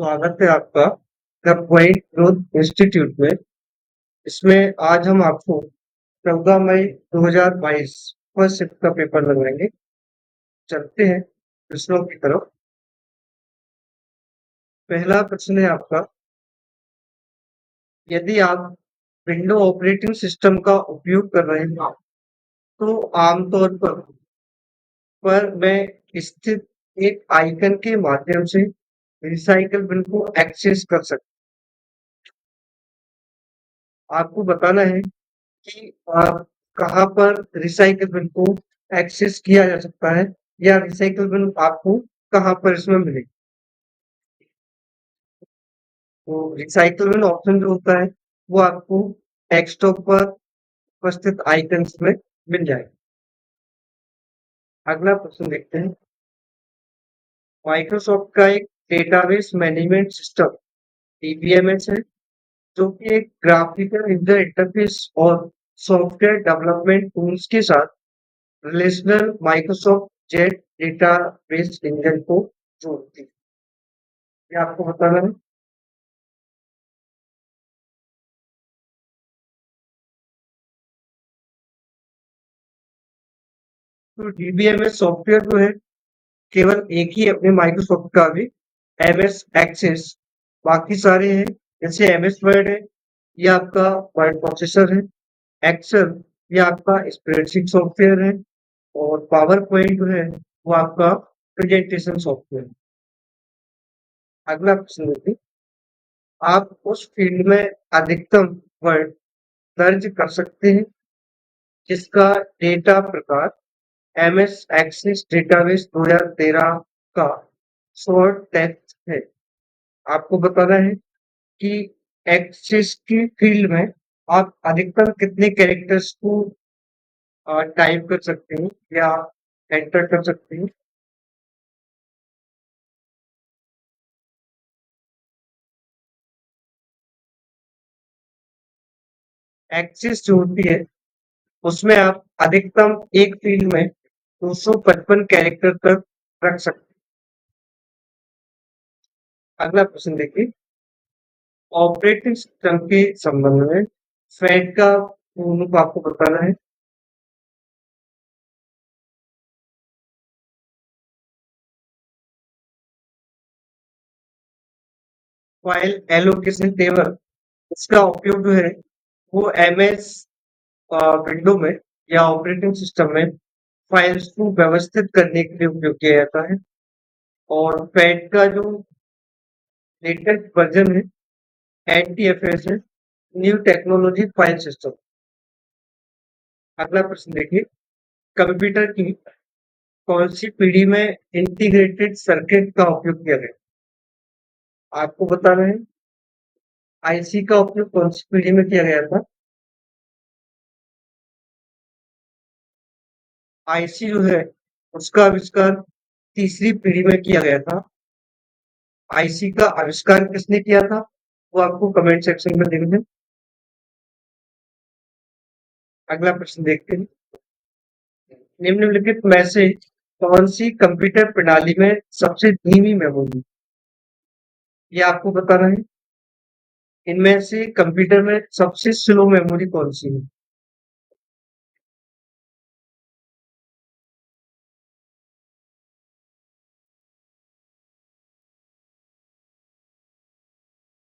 स्वागत है आपका द क्वाइट ग्रोथ इंस्टीट्यूट में। इसमें आज हम आपको 14 मई 2022 फर्स्ट शिफ्ट का पेपर लगवाएंगे। चलते हैं प्रश्नों की तरफ। पहला प्रश्न है आपका, यदि आप विंडो ऑपरेटिंग सिस्टम का उपयोग कर रहे हैं तो आमतौर पर मैं स्थित एक आइकन के माध्यम से रिसाइकल बिन को एक्सेस कर सकता हूं। आपको बताना है कि कहाँ पर रिसाइकिल बिन को एक्सेस किया जा सकता है या रिसाइकिल बिन आपको कहाँ पर इसमें मिलेगी। तो रिसाइकिल बिन ऑप्शन जो होता है वो आपको डेस्कटॉप पर उपस्थित आइकन्स में मिल जाएगा। अगला प्रश्न देखते हैं। माइक्रोसॉफ्ट का एक डेटाबेस मैनेजमेंट सिस्टम डीबीएमएस है, जो कि एक ग्राफिकल यूजर इंटरफेस और सॉफ्टवेयर डेवलपमेंट टूल्स के साथ relational Microsoft jet database engine को जोड़ती है। ये आपको बताना है। तो डीबीएमएस सॉफ्टवेयर जो है केवल एक ही अपने माइक्रोसॉफ्ट का भी एमएस एक्सेस, बाकी सारे हैं जैसे एमएस वर्ड है, ये आपका वर्ड प्रोसेसर है। एक्सेल ये आपका स्प्रेडशीट सॉफ्टवेयर है। और पावर पॉइंट जो है वो आपका प्रेजेंटेशन सॉफ्टवेयर है। अगला प्रश्न देखिए। आप उस फील्ड में अधिकतम वर्ड दर्ज कर सकते हैं जिसका डेटा प्रकार एमएस एक्सेस डेटाबेस 2013 का शॉर्ट टेक्स्ट है। आपको बताना है कि एक्सेस की फील्ड में आप अधिकतम कितने कैरेक्टर्स को टाइप कर सकते हैं या एंटर कर सकते हैं। एक्सेस जो होती है उसमें आप अधिकतम एक फील्ड में 255 कैरेक्टर तक रख सकते हैं। अगला प्रश्न देखिए। ऑपरेटिंग सिस्टम के संबंध में फैट का पूर्ण रूप आपको बताना है। फाइल एलोकेशन टेबल, इसका उपयोग जो है वो एमएस विंडो में या ऑपरेटिंग सिस्टम में फाइल्स को व्यवस्थित करने के लिए उपयोग किया जाता है। और फैट का जो लेटेस्ट वर्जन है एनटीएफएस है, न्यू टेक्नोलॉजी फाइल सिस्टम। अगला प्रश्न देखिए। कंप्यूटर की कौन सी पीढ़ी में इंटीग्रेटेड सर्किट का उपयोग किया गया। आपको बताना है आईसी का उपयोग कौन सी पीढ़ी में किया गया था। आईसी जो है उसका आविष्कार तीसरी पीढ़ी में किया गया था। आईसी का आविष्कार किसने किया था वो आपको कमेंट सेक्शन में देंगे। अगला प्रश्न देखते हैं। निम्नलिखित में से कौन सी कंप्यूटर प्रणाली में सबसे धीमी मेमोरी, ये आपको बताना है। इनमें से कंप्यूटर में सबसे स्लो मेमोरी कौन सी है।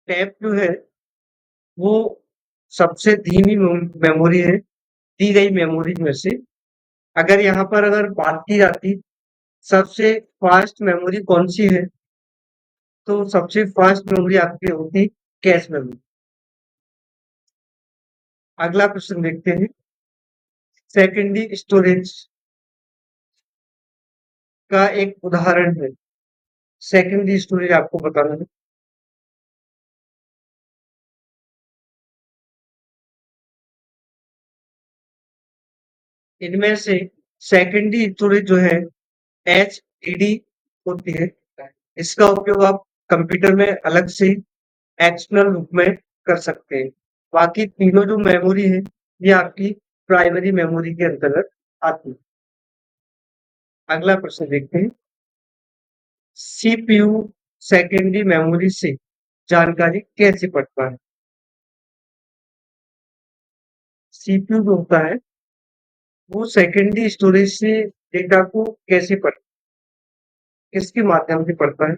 टैब जो है वो सबसे धीमी मेमोरी है दी गई मेमोरी में से। अगर यहाँ पर अगर बात की जाती सबसे फास्ट मेमोरी कौन सी है, तो सबसे फास्ट मेमोरी आपकी होगी कैश मेमोरी। अगला प्रश्न देखते हैं। सेकेंडरी स्टोरेज का एक उदाहरण है। सेकेंडरी स्टोरेज आपको बताना है। इनमें से सेकेंडरी स्टोरेज जो है एच डी होती है। इसका उपयोग आप कंप्यूटर में अलग से एक्सटर्नल रूप में कर सकते हैं। बाकी तीनों जो मेमोरी है ये आपकी प्राइमरी मेमोरी के अंतर्गत आती है। अगला प्रश्न देखते हैं। सीपीयू सेकेंडरी मेमोरी से जानकारी कैसे पढ़ता है? सीपीयू जो होता है वो सेकेंडरी स्टोरेज से डेटा को कैसे पढ़ किसके माध्यम से पढ़ता है?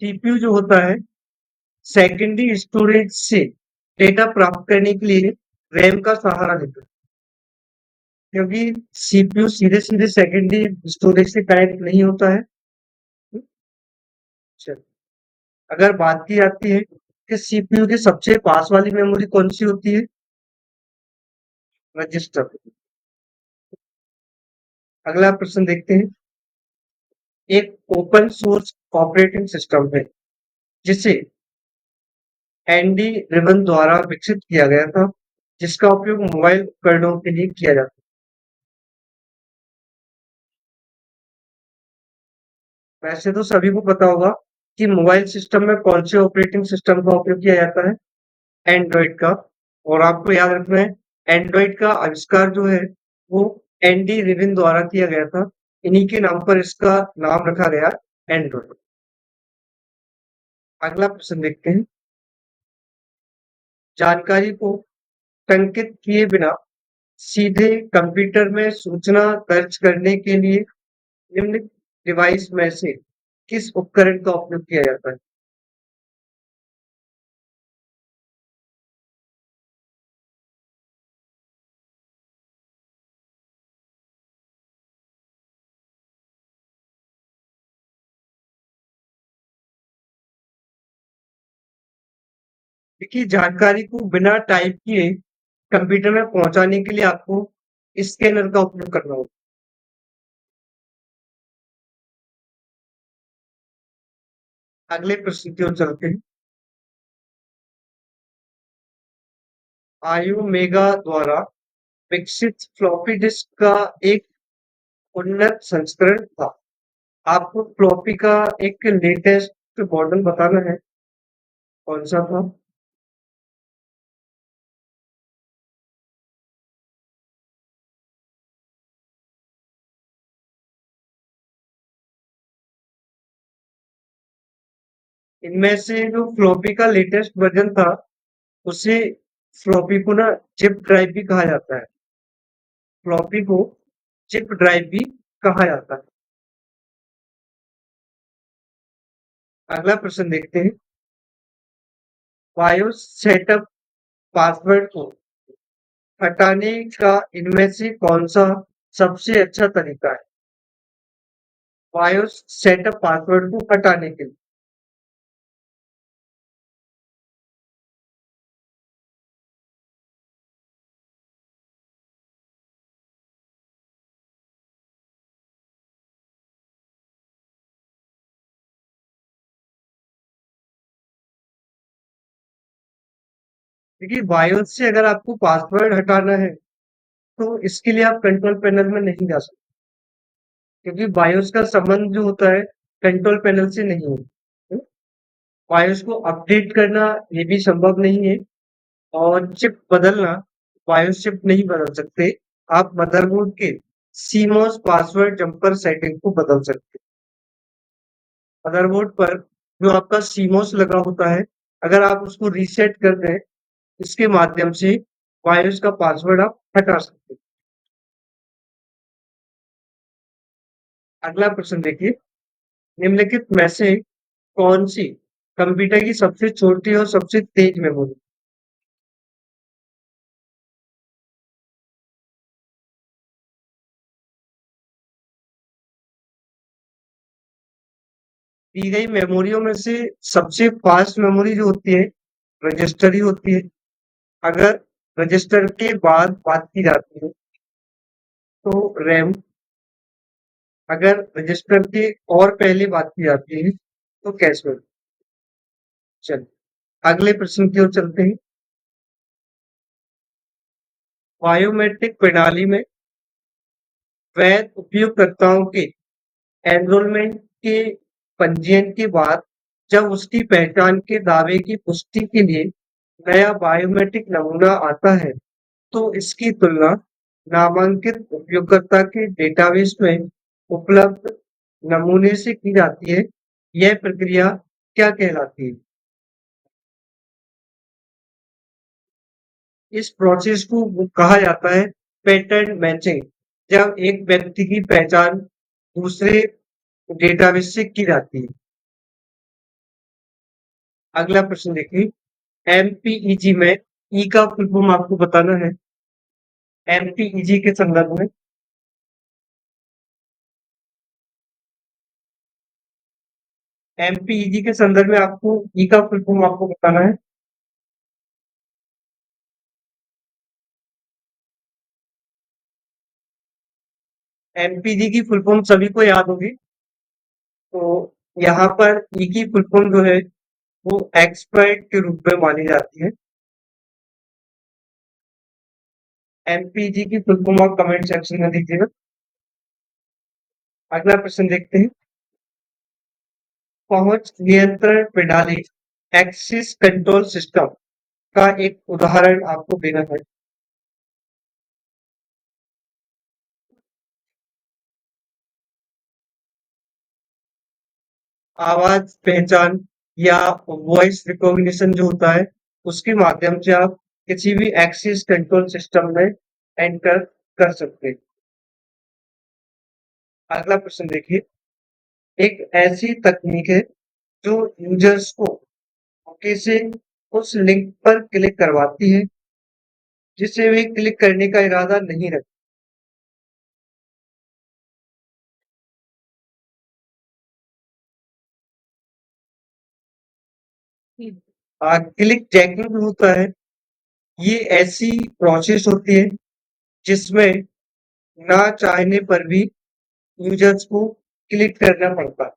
सीपीयू जो होता है सेकेंडरी स्टोरेज से डेटा प्राप्त करने के लिए रैम का सहारा लेता है, क्योंकि सीपीयू सीधे सीधे सेकेंडरी स्टोरेज से कनेक्ट नहीं होता है। चल, अगर बात की जाती है कि सीपीयू के सबसे पास वाली मेमोरी कौन सी होती है? रजिस्टर। अगला प्रश्न देखते हैं। एक ओपन सोर्स ऑपरेटिंग सिस्टम है जिसे एंडी रिबन द्वारा विकसित किया गया था, जिसका उपयोग मोबाइल उपकरणों के लिए किया जाता है। वैसे तो सभी को पता होगा कि मोबाइल सिस्टम में कौन से ऑपरेटिंग सिस्टम का उपयोग किया जाता है? एंड्रॉइड का। और आपको याद रखना है, एंड्रॉइड का आविष्कार जो है वो एंडी रिबन द्वारा किया गया था। इन्हीं के नाम पर इसका नाम रखा गया एंड्रॉइड। अगला प्रश्न देखते हैं। जानकारी को टंकित किए बिना सीधे कंप्यूटर में सूचना दर्ज करने के लिए निम्न डिवाइस में से किस उपकरण का उपयोग किया जाता है? देखिए, जानकारी को बिना टाइप किए कंप्यूटर में पहुंचाने के लिए आपको स्कैनर का उपयोग करना होगा। अगले प्रश्न की ओर चलते हैं। आयु मेगा द्वारा विकसित फ्लॉपी डिस्क का एक उन्नत संस्करण था। आपको फ्लॉपी का एक लेटेस्ट मॉडल बताना है, कौन सा था? इनमें से जो फ्लॉपी का लेटेस्ट वर्जन था उसे फ्लॉपी को ना चिप ड्राइव भी कहा जाता है। फ्लॉपी को चिप ड्राइव भी कहा जाता है। अगला प्रश्न देखते हैं। बायोस सेटअप पासवर्ड को हटाने का इनमें से कौन सा सबसे अच्छा तरीका है? बायोस सेटअप पासवर्ड को हटाने के लिए। देखिए, बायोस से अगर आपको पासवर्ड हटाना है तो इसके लिए आप कंट्रोल पैनल में नहीं जा सकते, क्योंकि बायोस का संबंध जो होता है कंट्रोल पैनल से नहीं होता। बायोस को अपडेट करना ये भी संभव नहीं है। और चिप बदलना, बायोस चिप नहीं बदल सकते। आप मदरबोर्ड के सीमोस पासवर्ड जम्पर सेटिंग को बदल सकते हैं। मदरबोर्ड पर जो आपका सीमोस लगा होता है, अगर आप उसको रीसेट कर दें, इसके माध्यम से बायोस का पासवर्ड आप हटा सकते हैं। अगला प्रश्न देखिए। निम्नलिखित में से कौन सी कंप्यूटर की सबसे छोटी और सबसे तेज मेमोरी? दी गई मेमोरियों में से सबसे फास्ट मेमोरी जो होती है रजिस्टर ही होती है। अगर रजिस्टर के बाद बात की जाती है तो रैम। अगर रजिस्टर के और पहले बात की जाती है तो कैश मेमोरी। चलिए, अगले प्रश्न की ओर चलते हैं। बायोमेट्रिक प्रणाली में वैध उपयोगकर्ताओं के एनरोलमेंट के पंजीयन के बाद जब उसकी पहचान के दावे की पुष्टि के लिए नया बायोमेट्रिक नमूना आता है, तो इसकी तुलना नामांकित उपयोगकर्ता के डेटाबेस में उपलब्ध नमूने से की जाती है। यह प्रक्रिया क्या कहलाती है? इस प्रोसेस को वो कहा जाता है पैटर्न मैचिंग, जब एक व्यक्ति की पहचान दूसरे डेटाबेस से की जाती है। अगला प्रश्न देखिए, एमपीईजी में ई का फुल फॉर्म आपको बताना है। एमपीईजी के संदर्भ में एमपीईजी के संदर्भ में आपको ई का फुल फॉर्म आपको बताना है। एमपीजी की फुल फॉर्म सभी को याद होगी। तो यहाँ पर ई की फुल फॉर्म जो है वो एक्सपर्ट के रूप में मानी जाती है। एमपीजी की फुल फॉर्म आप कमेंट सेक्शन में दीजिएगा। अगला प्रश्न देखते हैं, पहुंच नियंत्रण प्रणाली एक्सेस कंट्रोल सिस्टम का एक उदाहरण आपको देना है। आवाज पहचान या वॉइस रिकॉग्निशन जो होता है, उसके माध्यम से आप किसी भी एक्सेस कंट्रोल सिस्टम में एंटर कर सकते हैं। अगला प्रश्न देखिए, एक ऐसी तकनीक है जो यूजर्स को मौके से उस लिंक पर क्लिक करवाती है जिसे वे क्लिक करने का इरादा नहीं रखती। क्लिक जैकिंग होता है, ये ऐसी प्रोसेस होती है जिसमें ना चाहने पर भी यूजर्स को क्लिक करना पड़ता है।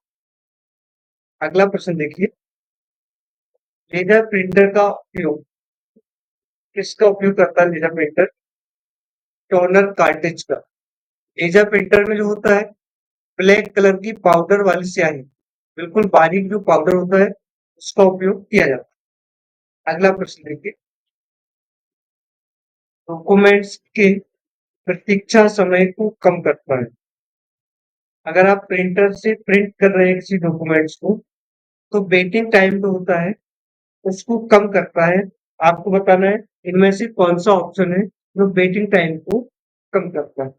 अगला प्रश्न देखिए, लेजर प्रिंटर का उपयोग किसका उपयोग करता है? लेजर प्रिंटर टोनर कार्ट्रिज का। लेजर प्रिंटर में जो होता है ब्लैक कलर की पाउडर वाली स्याही, बिल्कुल बारीक जो पाउडर होता है उसका उपयोग किया जाता है। अगला प्रश्न देखिए, डॉक्यूमेंट्स के प्रतीक्षा समय को कम करता है। अगर आप प्रिंटर से प्रिंट कर रहे हैं किसी डॉक्यूमेंट्स को, तो वेटिंग टाइम जो होता है उसको कम करता है। आपको बताना है इनमें से कौन सा ऑप्शन है जो वेटिंग टाइम को कम करता है।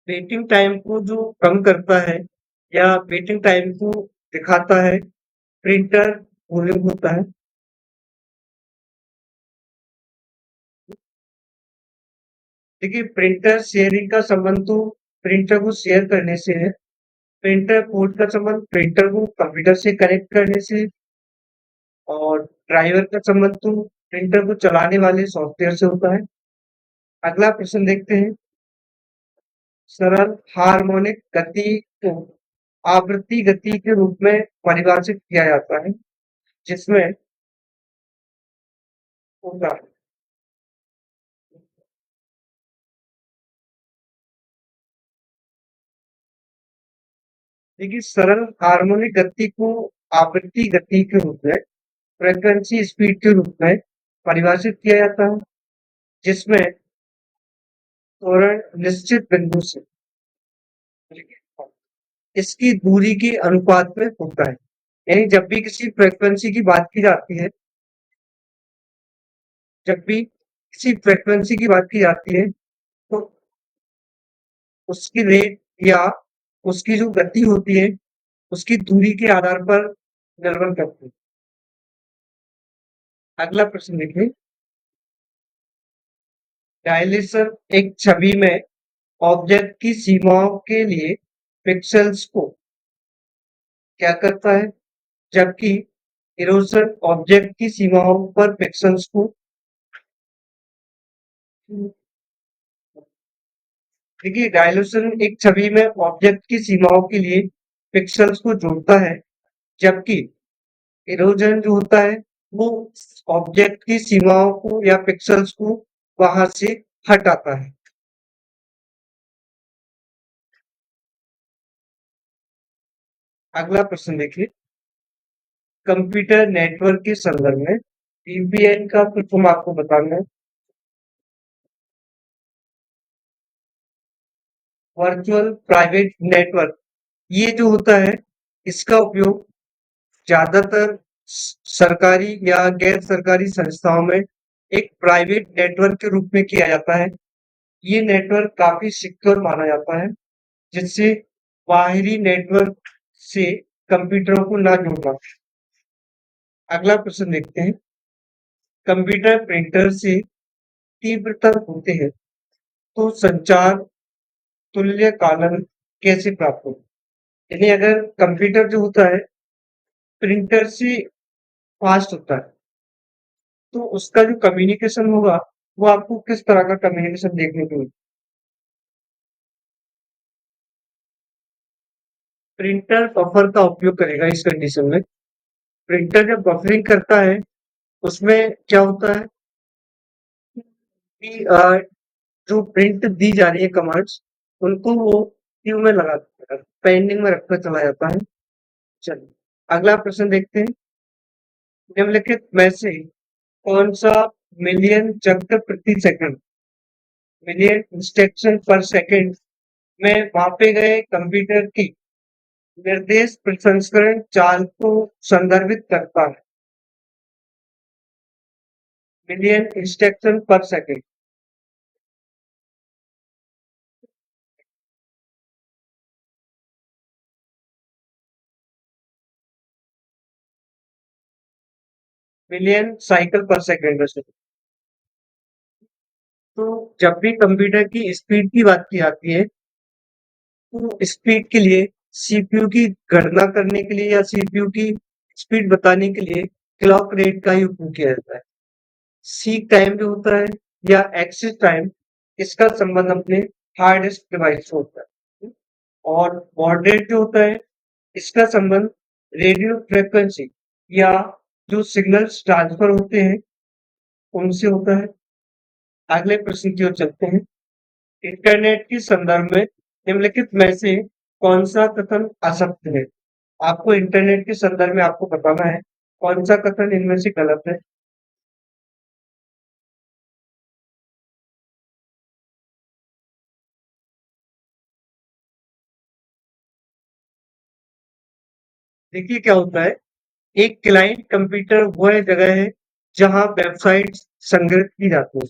वेटिंग टाइम को जो कम करता है या वेटिंग टाइम को दिखाता है, प्रिंटर कूलिंग होता है। देखिए, प्रिंटर शेयरिंग का संबंध तो प्रिंटर को शेयर करने से है। प्रिंटर पोर्ट का संबंध प्रिंटर को कंप्यूटर से कनेक्ट करने से, और ड्राइवर का संबंध तो प्रिंटर को चलाने वाले सॉफ्टवेयर से होता है। अगला प्रश्न देखते हैं, सरल हार्मोनिक गति को आवृत्ति गति के रूप में परिभाषित किया जाता है, जिसमें होता है। देखिए, सरल हार्मोनिक गति को आवृत्ति गति के रूप में, फ्रीक्वेंसी स्पीड के रूप में परिभाषित किया जाता है, जिसमें त्वरण निश्चित बिंदु से इसकी दूरी के अनुपात में होता है। यानी जब भी किसी फ्रीक्वेंसी की बात की जाती है, जब भी किसी फ्रीक्वेंसी की बात की जाती है, तो उसकी रेट या उसकी जो गति होती है, उसकी दूरी के आधार पर निर्भर करती है। अगला प्रश्न देखिए, डायलेशन एक छवि में ऑब्जेक्ट की सीमाओं के लिए पिक्सेल्स को क्या करता है, जबकि इरोजन ऑब्जेक्ट की सीमाओं पर पिक्सेल्स को, देखिए डायलेशन एक छवि में ऑब्जेक्ट की सीमाओं के लिए पिक्सेल्स को जोड़ता है, जबकि इरोजन जो होता है वो ऑब्जेक्ट की सीमाओं को या पिक्सेल्स को वहां से हटाता है। अगला प्रश्न देखिए, कंप्यूटर नेटवर्क के संदर्भ में वीपीएन का फुल फॉर्म आपको बताना है। वर्चुअल प्राइवेट नेटवर्क, ये जो होता है इसका उपयोग ज्यादातर सरकारी या गैर सरकारी संस्थाओं में एक प्राइवेट नेटवर्क के रूप में किया जाता है। ये नेटवर्क काफी सिक्योर माना जाता है, जिससे बाहरी नेटवर्क से कंप्यूटरों को ना जोड़ना। अगला प्रश्न देखते हैं, कंप्यूटर प्रिंटर से तीव्रतर होते हैं, तो संचार तुल्यकालन कैसे प्राप्त हो? यानी अगर कंप्यूटर जो होता है प्रिंटर से फास्ट होता है, तो उसका जो कम्युनिकेशन होगा वो आपको किस तरह का कम्युनिकेशन देखने को मिले? प्रिंटर बफर का उपयोग करेगा इस कंडीशन में। प्रिंटर जब बफरिंग करता है, उसमें क्या होता है कि जो प्रिंट दी जा रही है कमांड्स, उनको वो क्यू में लगा देता है, पेंडिंग में रखकर चला जाता है। चलिए अगला प्रश्न देखते हैं, निम्नलिखित में से कौन सा मिलियन चक्र प्रति सेकंड, मिलियन इंस्ट्रक्शन पर सेकंड में मापे गए कंप्यूटर की निर्देश प्रसंस्करण चाल को संदर्भित करता है? मिलियन इंस्ट्रक्शन पर सेकंड। मिलियन साइकिल पर सेकंड वैसे तो जब भी कंप्यूटर की स्पीड की बात की जाती है, तो स्पीड के लिए सीपीयू की गणना करने के लिए या सीपीयू की स्पीड बताने के लिए क्लॉक रेट का ही उपयोग किया जाता है। सीक टाइम जो होता है या एक्सिस टाइम, इसका संबंध अपने हार्ड डिस्क डिवाइस से होता है। और बॉड रेट जो होता है, इसका संबंध रेडियो फ्रिक्वेंसी या जो सिग्नल्स ट्रांसफर होते हैं उनसे होता है। अगले प्रश्न की ओर चलते हैं, इंटरनेट के संदर्भ में निम्नलिखित में से कौन सा कथन असत्य है? आपको इंटरनेट के संदर्भ में आपको बताना है कौन सा कथन इनमें से गलत है। देखिए क्या होता है, एक क्लाइंट कंप्यूटर वह जगह है जहां वेबसाइट संग्रहित की जाती है।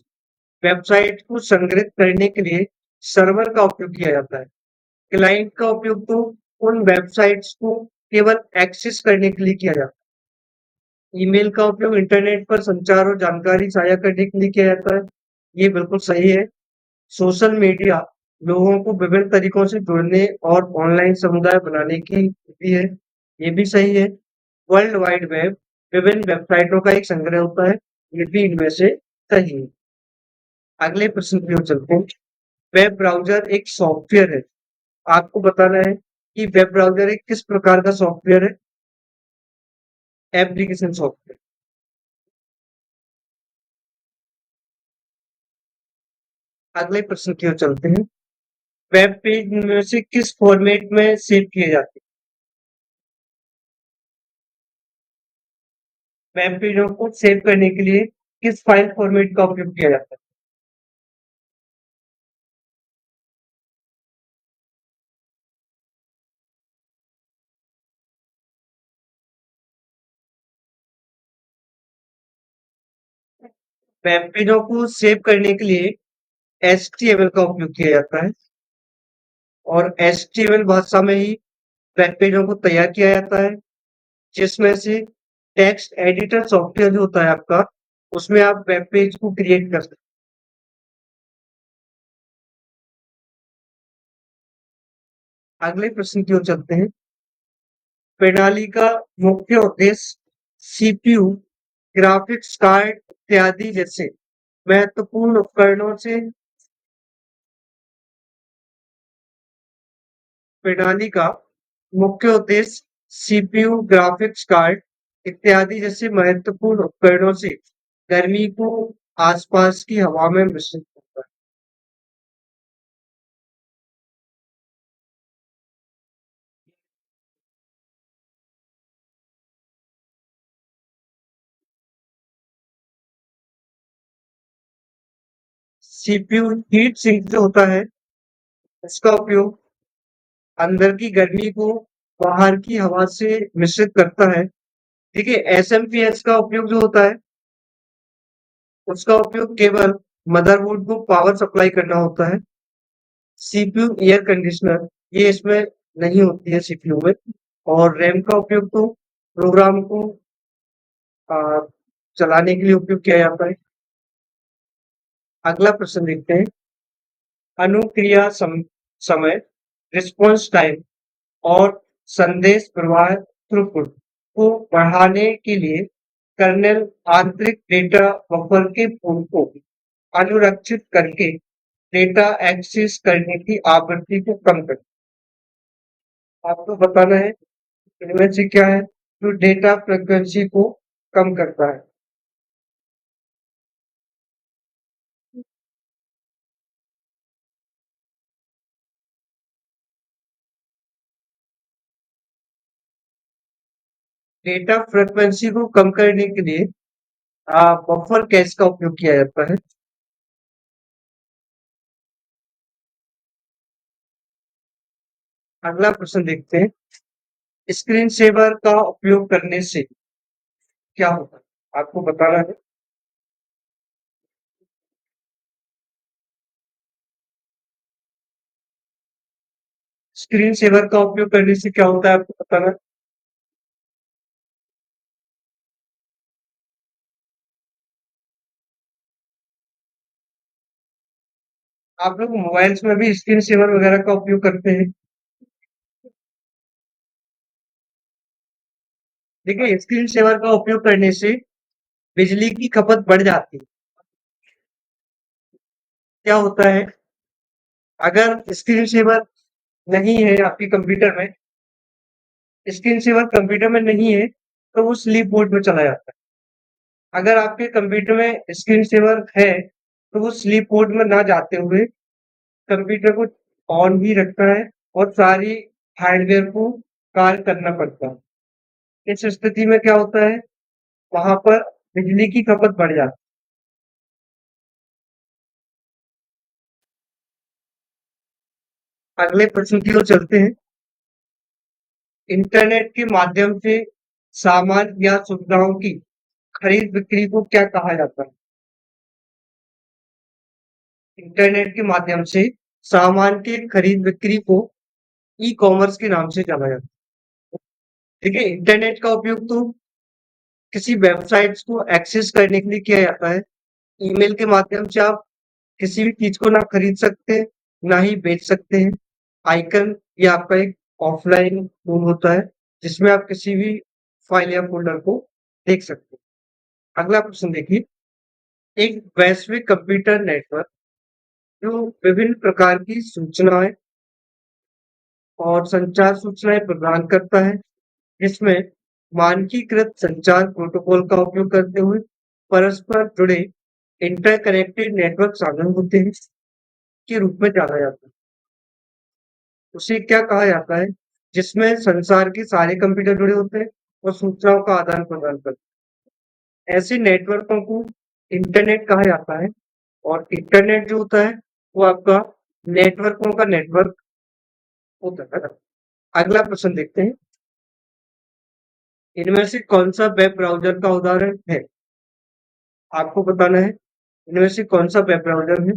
वेबसाइट को संग्रहित करने के लिए सर्वर का उपयोग किया जाता है। क्लाइंट का उपयोग तो उन वेबसाइट्स को केवल एक्सेस करने के लिए किया जाता है। ईमेल का उपयोग इंटरनेट पर संचार और जानकारी साझा करने के लिए किया जाता है। ये बिल्कुल सही है। सोशल मीडिया लोगों को विभिन्न तरीकों से जुड़ने और ऑनलाइन समुदाय बनाने की विधि है। ये भी सही है। वर्ल्ड वाइड वेब विभिन्न वेबसाइटों का एक संग्रह होता है। ये भी इनमें से सही है। अगले प्रश्न की ओर चलते हैं, वेब ब्राउजर एक सॉफ्टवेयर है। आपको बताना है कि वेब ब्राउजर एक किस प्रकार का सॉफ्टवेयर है? Application software. अगले प्रश्न की ओर चलते हैं, वेब पेज में से किस फॉर्मेट में सेव किए जाते हैं? वेब पेजों को सेव करने के लिए किस फाइल फॉर्मेट का उपयोग किया जाता है? वेब पेजों को सेव करने के लिए एचटीएमएल का उपयोग किया जाता है और एचटीएमएल भाषा में ही वेब पेजों को तैयार किया जाता है, जिसमें से टेक्स्ट एडिटर सॉफ्टवेयर जो होता है आपका, उसमें आप वेब पेज को क्रिएट कर सकते हैं। अगले प्रश्न की ओर चलते हैं, प्रणाली का मुख्य उद्देश्य सीपीयू, ग्राफिक्स कार्ड इत्यादि जैसे महत्वपूर्ण उपकरणों से प्रणाली का मुख्य उद्देश्य सीपीयू, ग्राफिक्स कार्ड इत्यादि जैसे महत्वपूर्ण उपकरणों से गर्मी को आसपास की हवा में मिश्रित करता है। सीपीयू हीट सिंक जो होता है, इसका उपयोग अंदर की गर्मी को बाहर की हवा से मिश्रित करता है। देखिए, एसएमपीएस का उपयोग जो होता है, उसका उपयोग केवल मदरबोर्ड को पावर सप्लाई करना होता है। सीपीयू एयर कंडीशनर ये इसमें नहीं होती है सीपीयू में। और रैम का उपयोग तो प्रोग्राम को आ, चलाने के लिए उपयोग किया जाता है। अगला प्रश्न देखते हैं। अनुक्रिया समय, रिस्पॉन्स टाइम और संदेश प्रवाह थ्रूपुट को बढ़ाने के लिए कर्नेल आंतरिक डेटा बफर के पूल को अनुरक्षित करके डेटा एक्सेस करने की आवृत्ति को कम कर। आपको बताना है इनमें से क्या है जो डेटा फ्रीक्वेंसी को कम करता है। डेटा फ्रीक्वेंसी को कम करने के लिए बफर कैश का उपयोग किया जाता है। अगला प्रश्न देखते हैं। स्क्रीन सेवर का उपयोग करने से क्या होता है आपको बताना है। स्क्रीन सेवर का उपयोग करने से क्या होता है आपको बताना है। आप लोग मोबाइल्स में भी स्क्रीन सेवर वगैरह का उपयोग करते हैं। देखिए, स्क्रीन सेवर का उपयोग करने से बिजली की खपत बढ़ जाती है। क्या होता है अगर स्क्रीन सेवर नहीं है आपके कंप्यूटर में, स्क्रीन सेवर कंप्यूटर में नहीं है तो वो स्लीप मोड में चला जाता है। अगर आपके कंप्यूटर में स्क्रीन सेवर है तो वो स्लीप मोड में ना जाते हुए कंप्यूटर को ऑन ही रखता है और सारी हार्डवेयर को कार्य करना पड़ता है। इस स्थिति में क्या होता है वहां पर बिजली की खपत बढ़ जाती है। अगले प्रश्न की ओर चलते हैं। इंटरनेट के माध्यम से सामान या सुविधाओं की खरीद बिक्री को क्या कहा जाता है। इंटरनेट के माध्यम से सामान की खरीद बिक्री को ई कॉमर्स के नाम से जाना जाता है। देखिए, इंटरनेट का उपयोग तो किसी वेबसाइट्स को एक्सेस करने के लिए किया जाता है। ईमेल के माध्यम से आप किसी भी चीज को ना खरीद सकते हैं ना ही बेच सकते हैं। आइकन ये आपका एक ऑफलाइन टूल होता है जिसमें आप किसी भी फाइल या फोल्डर को देख सकते हैं। अगला प्रश्न देखिए। एक वैश्विक कंप्यूटर नेटवर्क जो विभिन्न प्रकार की सूचनाएं और संचार सूचनाएं प्रदान करता है, जिसमें मानकीकृत संचार प्रोटोकॉल का उपयोग करते हुए परस्पर जुड़े इंटरकनेक्टेड नेटवर्क साधन होते हैं के रूप में जाना जाता है। उसे क्या कहा जाता है जिसमें संसार के सारे कंप्यूटर जुड़े होते हैं और सूचनाओं का आदान प्रदान करते हैं। ऐसे नेटवर्कों को इंटरनेट कहा जाता है। और इंटरनेट जो होता है वो आपका नेटवर्कों का नेटवर्क होता है। अगला प्रश्न देखते हैं। इनमें से कौन सा वेब ब्राउज़र का उदाहरण है? आपको बताना है, इनमें से कौन सा वेब ब्राउज़र है?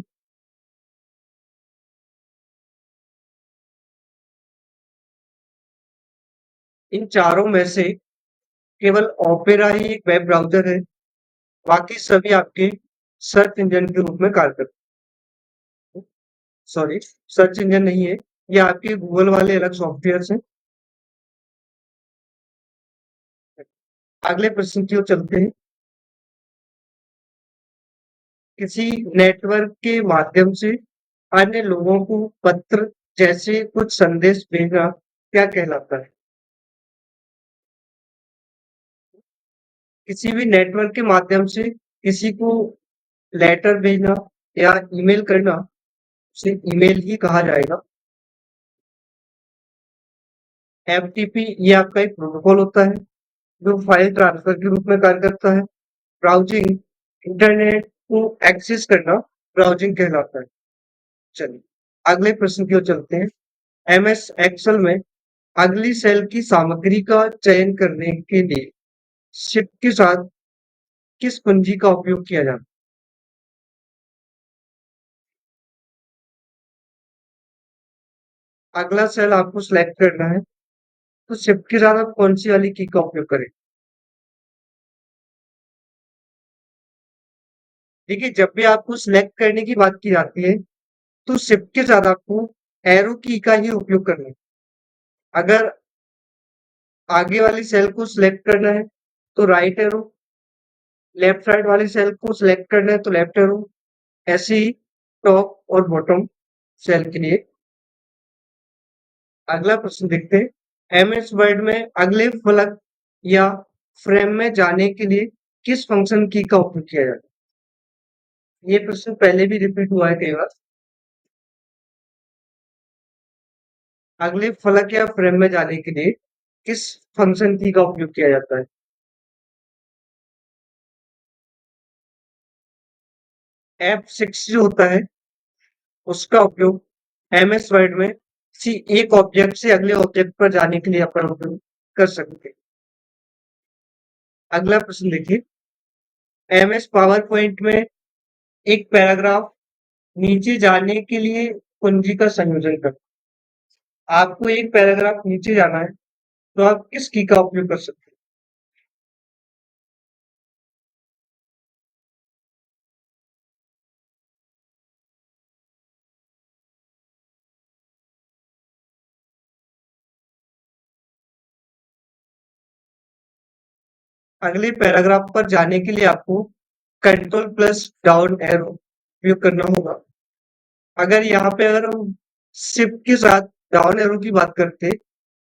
इन चारों में से केवल ओपेरा ही एक वेब ब्राउज़र है, बाकी सभी आपके सर्च इंजन के रूप में कार्य करते हैं। सॉरी, सर्च इंजन नहीं है, ये आपके गूगल वाले अलग सॉफ्टवेयर्स हैं। अगले प्रश्न की ओर चलते हैं। किसी नेटवर्क के माध्यम से अन्य लोगों को पत्र जैसे कुछ संदेश भेजना क्या कहलाता है? किसी भी नेटवर्क के माध्यम से किसी को लेटर भेजना या ईमेल करना, उसे ईमेल ही कहा जाएगा। एफटीपी ये आपका एक प्रोटोकॉल होता है जो फाइल ट्रांसफर के रूप में कार्य करता है। ब्राउजिंग, इंटरनेट को एक्सेस करना ब्राउजिंग कहलाता है। चलिए अगले प्रश्न की ओर चलते हैं। एमएस एक्सेल में अगली सेल की सामग्री का चयन करने के लिए शिफ्ट के साथ किस कुंजी का उपयोग किया जाता है? अगला सेल आपको सिलेक्ट करना है, तो शिफ्ट के साथ आप कौन सी वाली की का उपयोग करें? देखिए, जब भी आपको सिलेक्ट करने की बात की जाती है, तो शिफ्ट के साथ आपको एरो की का ही उपयोग करना है। अगर आगे वाली सेल को सिलेक्ट करना है, तो राइट एरो, लेफ्ट साइड वाली सेल को सिलेक्ट करना है, तो लेफ्ट एरो, ऐसे ही टॉप और बॉटम सेल के लिए। अगला प्रश्न देखते हैं। एमएस वर्ड में अगले फलक या फ्रेम में जाने के लिए किस फंक्शन की का उपयोग किया जाता है? ये प्रश्न पहले भी रिपीट हुआ है कई बार। अगले फलक या फ्रेम में जाने के लिए किस फंक्शन की का उपयोग किया जाता है? F6 जो होता है उसका उपयोग एमएस वर्ड में किसी एक ऑब्जेक्ट से अगले ऑब्जेक्ट पर जाने के लिए अपन उपयोग कर सकते हैं। अगला प्रश्न देखिए। एमएस पावर पॉइंट में एक पैराग्राफ नीचे जाने के लिए कुंजी का संयोजन कर। आपको एक पैराग्राफ नीचे जाना है, तो आप किस की का उपयोग कर सकते हैं? अगले पैराग्राफ पर जाने के लिए आपको कंट्रोल प्लस डाउन एरो उपयोग करना होगा। अगर यहाँ पे अगर हम शिफ्ट के साथ डाउन एरो की बात करते,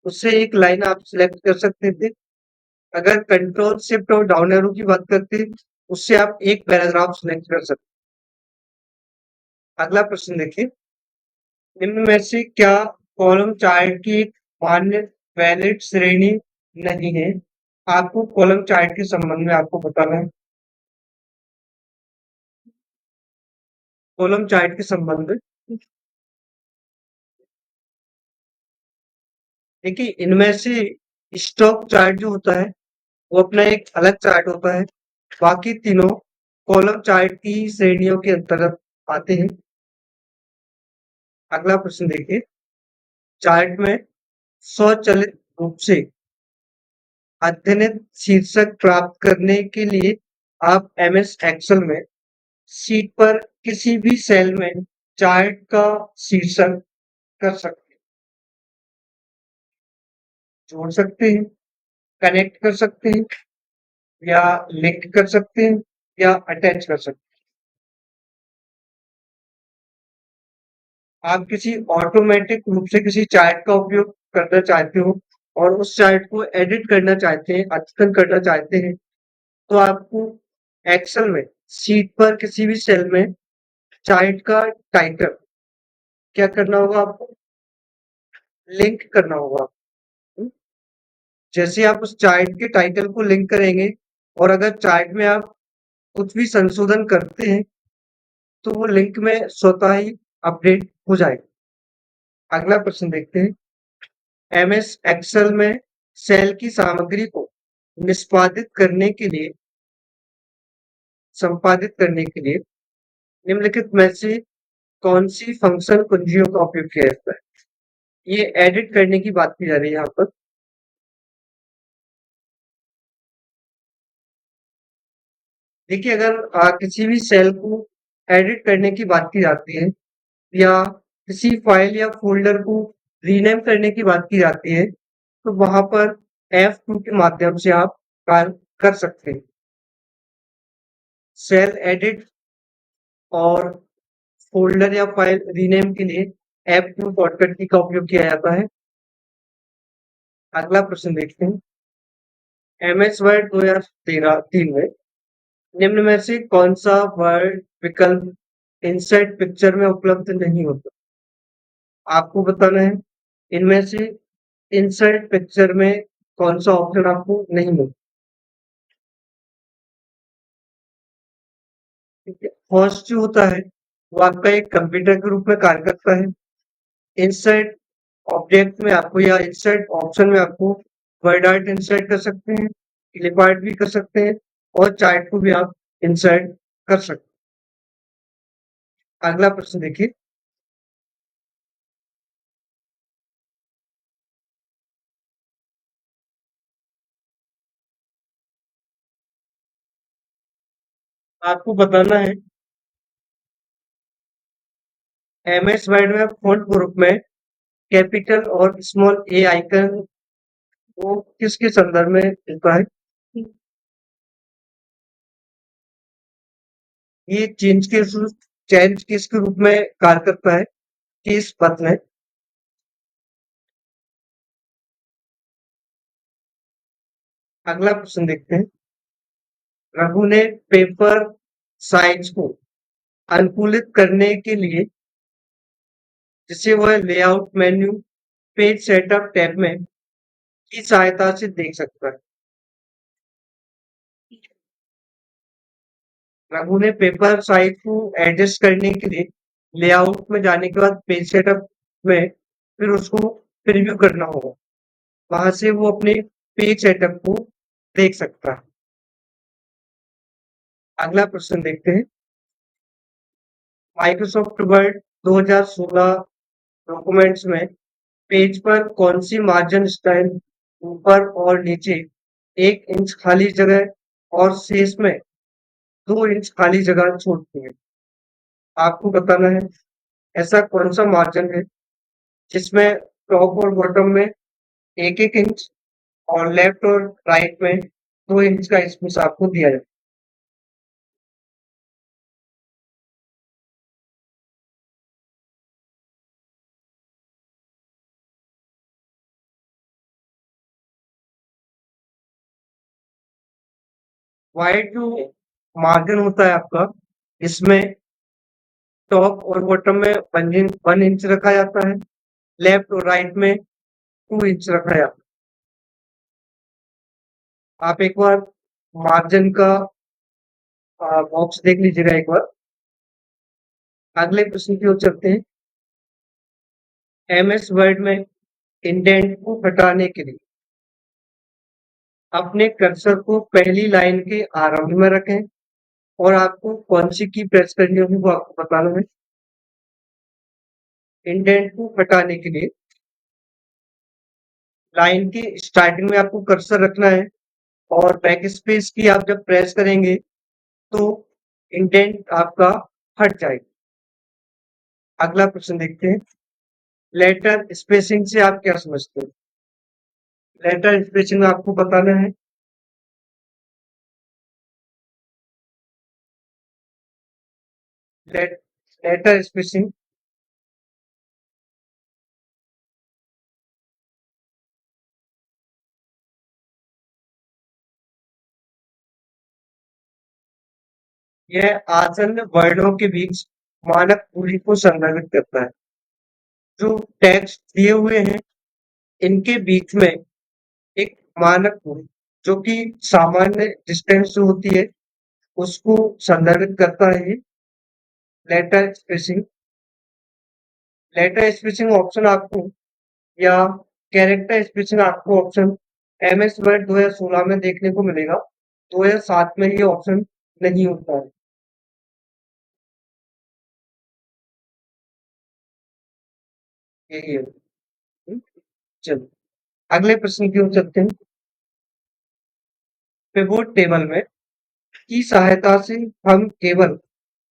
उससे एक लाइन आप सिलेक्ट कर सकते थे। अगर कंट्रोल शिफ्ट और डाउन एरो की बात करते, उससे आप एक पैराग्राफ सिलेक्ट कर सकते। अगला प्रश्न देखिए। निम्न में से क्या कॉलम चार्ट की एक मान्य वैलिड श्रेणी नहीं है? आपको कॉलम चार्ट के संबंध में आपको बताना है। कॉलम चार्ट के संबंध में देखिए, इनमें से स्टॉक चार्ट जो होता है वो अपना एक अलग चार्ट होता है। बाकी तीनों कॉलम चार्ट की श्रेणियों के अंतर्गत आते हैं। अगला प्रश्न देखिए। चार्ट में स्वचालित रूप से अध्ययनित शीर्षक प्राप्त करने के लिए आप एमएस एक्सेल में शीट पर किसी भी सेल में चार्ट का शीर्षक कर सकते हैं, जोड़ सकते हैं, कनेक्ट कर सकते हैं या लिंक कर सकते हैं या अटैच कर सकते हैं। आप किसी ऑटोमेटिक रूप से किसी चार्ट का उपयोग करना चाहते हो और उस चार्ट को एडिट करना चाहते हैं, अद्यतन करना चाहते हैं, तो आपको एक्सेल में शीट पर किसी भी सेल में चार्ट का टाइटल क्या करना होगा? आपको लिंक करना होगा। जैसे आप उस चार्ट के टाइटल को लिंक करेंगे और अगर चार्ट में आप कुछ भी संशोधन करते हैं, तो वो लिंक में स्वतः ही अपडेट हो जाएगा। अगला प्रश्न देखते हैं। एमएस एक्सेल में सेल की सामग्री को निष्पादित करने के लिए संपादित करने के लिए निम्नलिखित में से कौन सी फंक्शन कुंजियों का उपयोग किया जाता है? ये एडिट करने की बात की जा रही है यहाँ पर। देखिए, अगर किसी भी सेल को एडिट करने की बात की जाती है या किसी फाइल या फोल्डर को रीनेम करने की बात की जाती है, तो वहां पर F2 के माध्यम से आप कार्य कर सकते हैं। सेल एडिट और फोल्डर या फाइल रीनेम के लिए F2 शॉर्टकट की का उपयोग किया जाता है। अगला प्रश्न देखते हैं। एमएस वर्ड 2013 में निम्न में से कौन सा वर्ड विकल्प इंसर्ट पिक्चर में उपलब्ध नहीं होता? आपको बताना है इनमें से इंसर्ट पिक्चर में कौन सा ऑप्शन आपको नहीं मिलता। ठीक है, फर्स्ट जो होता है वो आपका एक कंप्यूटर के रूप में कार्य करता है। इंसर्ट ऑब्जेक्ट में आपको या इंसर्ट ऑप्शन में आपको वर्ड आर्ट इंसर्ट कर सकते हैं, क्लिप आर्ट भी कर सकते हैं और चार्ट को भी आप इंसर्ट कर सकते हैं। अगला प्रश्न देखिए। आपको बताना है एमएस वर्ड में फॉन्ट ग्रुप में कैपिटल और स्मॉल ए आइकन वो किसके संदर्भ में मिलता है? ये चेंज किसके रूप में कार्य करता है? किस पद में? अगला प्रश्न देखते हैं। रघु ने पेपर साइज को अनुकूलित करने के लिए जिसे वह layout menu page setup tab में की सहायता से देख सकता है। रघु ने पेपर साइज को एडजस्ट करने के लिए लेआउट में जाने के बाद पेज सेटअप में फिर उसको प्रीव्यू करना होगा। वहां से वो अपने पेज सेटअप को देख सकता है। अगला प्रश्न देखते हैं। माइक्रोसॉफ्ट वर्ड 2016 डॉक्यूमेंट्स में पेज पर कौन सी मार्जिन स्टाइल ऊपर और नीचे 1 इंच खाली जगह और शेष में 2 इंच खाली जगह छोड़ती है? आपको बताना है ऐसा कौन सा मार्जिन है जिसमें टॉप और बॉटम में 1-1 इंच और लेफ्ट और राइट में 2 इंच का स्पेस आपको दिया जाए। वाइड जो मार्जिन होता है आपका इसमें टॉप और बॉटम में 1 इंच रखा जाता है, लेफ्ट और राइट में 2 इंच रखा जाता है। आप एक बार मार्जिन का बॉक्स देख लीजिएगा एक बार। अगले प्रश्न की ओर चलते हैं। एमएस वर्ड में इंडेंट को हटाने के लिए अपने कर्सर को पहली लाइन के आरंभ में रखें और आपको कौन सी की प्रेस करनी होगी वो आपको बताना है। इंडेंट को हटाने के लिए लाइन के स्टार्टिंग में आपको कर्सर रखना है और बैक स्पेस की आप जब प्रेस करेंगे तो इंडेंट आपका हट जाएगा। अगला प्रश्न देखते हैं। लेटर स्पेसिंग से आप क्या समझते हैं? लेटर स्पेसिंग आपको बताना है। लेट, लेटर स्पेसिंग यह आसन्न वर्णों के बीच मानक दूरी को संदर्भित करता है। जो टेक्स्ट दिए हुए हैं इनके बीच में एक मानक दूरी जो कि सामान्य डिस्टेंस जो होती है उसको संदर्भित करता है। Letter spacing letter spacing option आपको या कैरेक्टर स्पेसिंग आपको ऑप्शन एमएस वर्ड 2016 में देखने को मिलेगा। 2007 में ये ऑप्शन नहीं होता है। यही है। हम्म, चलो अगले प्रश्न की ओर चलते हैं। पिवोट टेबल में की सहायता से हम केवल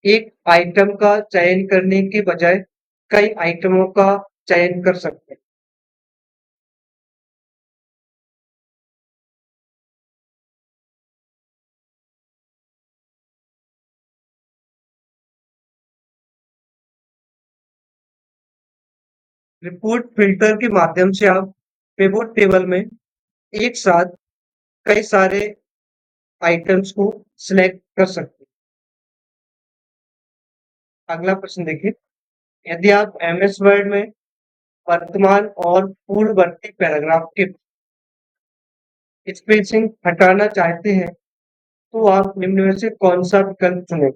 एक आइटम का चयन करने के बजाय कई आइटमों का चयन कर सकते हैं। रिपोर्ट फिल्टर के माध्यम से आप पिवोट टेबल में एक साथ कई सारे आइटम्स को सिलेक्ट कर सकते हैं। अगला प्रश्न देखिए, यदि आप एमएस वर्ड में वर्तमान और पूर्ववर्ती पैराग्राफ के स्पेसिंग हटाना चाहते हैं, तो आप निम्न में से कौन सा विकल्प चुनें?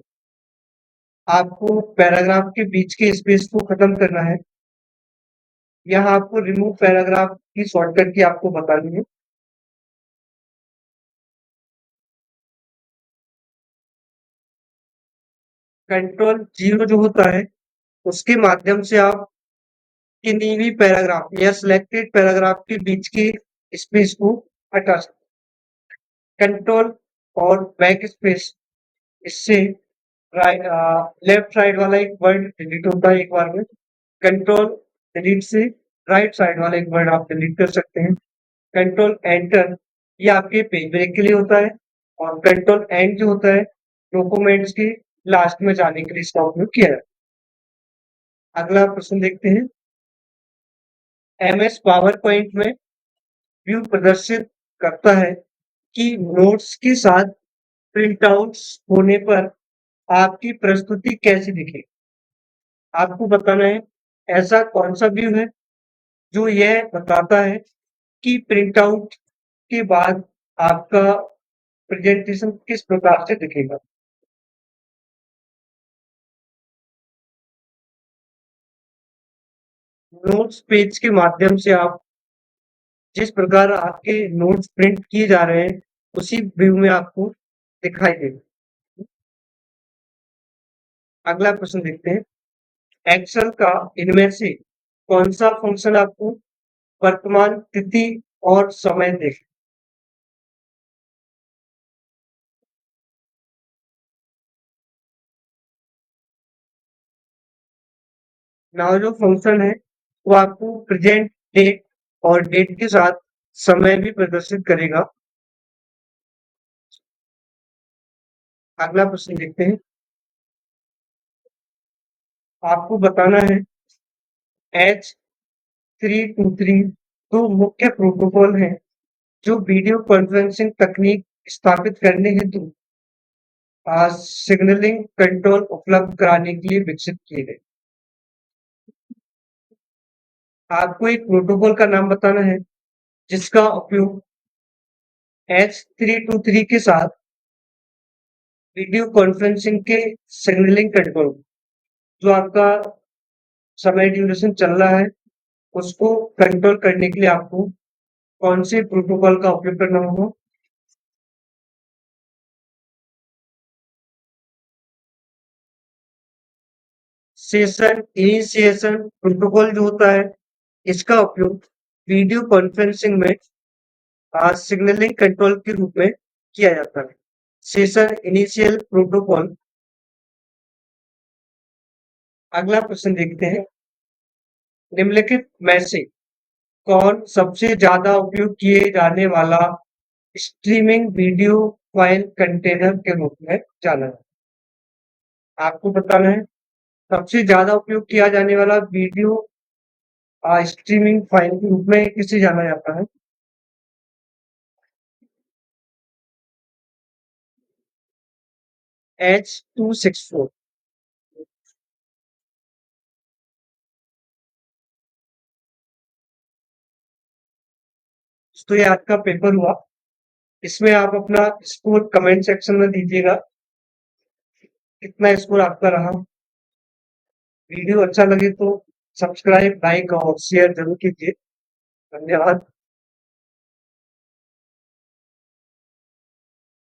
आपको पैराग्राफ के बीच के स्पेस को खत्म करना है, यहाँ आपको रिमूव पैराग्राफ की शॉर्टकट की आपको बतानी है। कंट्रोल जीरो जो होता है, उसके माध्यम से आप किन्हीं भी पैराग्राफ या सिलेक्टेड पैराग्राफ के बीच की स्पेस को हटा सकते हैं। कंट्रोल और बैक स्पेस, इससे राइट लेफ्ट साइड वाला एक वर्ड डिलीट होता है एक बार में। कंट्रोल डिलीट से राइट साइड वाला एक वर्ड आप डिलीट कर सकते हैं। कंट्रोल एंटर, ये आपके पेज ब्रेक के लिए होता है, और कंट्रोल एंड जो होता है डॉक्यूमेंट्स के लास्ट में जाने के लिए इसका उपयोग किया जाता है। अगला प्रश्न देखते हैं, एमएस पावर पॉइंट में व्यू प्रदर्शित करता है कि नोट्स के साथ प्रिंट आउट्स होने पर आपकी प्रस्तुति कैसी दिखे। आपको बताना है ऐसा कौन सा व्यू है जो यह बताता है कि प्रिंट आउट के बाद आपका प्रेजेंटेशन किस प्रकार से दिखेगा। नोट्स पेज के माध्यम से आप जिस प्रकार आपके नोट्स प्रिंट किए जा रहे हैं, उसी व्यू में आपको दिखाई देगा। अगला प्रश्न देखते हैं, एक्सेल का इनमें से कौन सा फंक्शन आपको वर्तमान तिथि और समय देगा। नाउ जो फंक्शन है वो आपको प्रेजेंट डेट और डेट के साथ समय भी प्रदर्शित करेगा। अगला प्रश्न देखते हैं, आपको बताना है H323 दो मुख्य प्रोटोकॉल हैं जो वीडियो कॉन्फ्रेंसिंग तकनीक स्थापित करने हेतु सिग्नलिंग कंट्रोल उपलब्ध कराने के लिए विकसित किए गए। आपको एक प्रोटोकॉल का नाम बताना है जिसका उपयोग H323 के साथ वीडियो कॉन्फ्रेंसिंग के सिग्नलिंग कंट्रोल, जो आपका समय ड्यूरेशन चल रहा है, उसको कंट्रोल करने के लिए आपको कौन से प्रोटोकॉल का उपयोग करना होगा। सेशन इनिशिएशन प्रोटोकॉल जो होता है, इसका उपयोग वीडियो कॉन्फ्रेंसिंग में सिग्नलिंग कंट्रोल के रूप में किया जाता है। Session initial protocol. अगला प्रश्न देखते हैं, निम्नलिखित में से कौन सबसे ज्यादा उपयोग किए जाने वाला स्ट्रीमिंग वीडियो फाइल कंटेनर के रूप में जाना है। आपको बताना है सबसे ज्यादा उपयोग किया जाने वाला वीडियो स्ट्रीमिंग फाइल के रूप में किसे जाना जाता है। H264। तो ये आपका पेपर हुआ, इसमें आप अपना स्कोर कमेंट सेक्शन में दीजिएगा, कितना स्कोर आपका रहा। वीडियो अच्छा लगे तो सब्सक्राइब लाइक और शेयर जरूर कीजिए। धन्यवाद।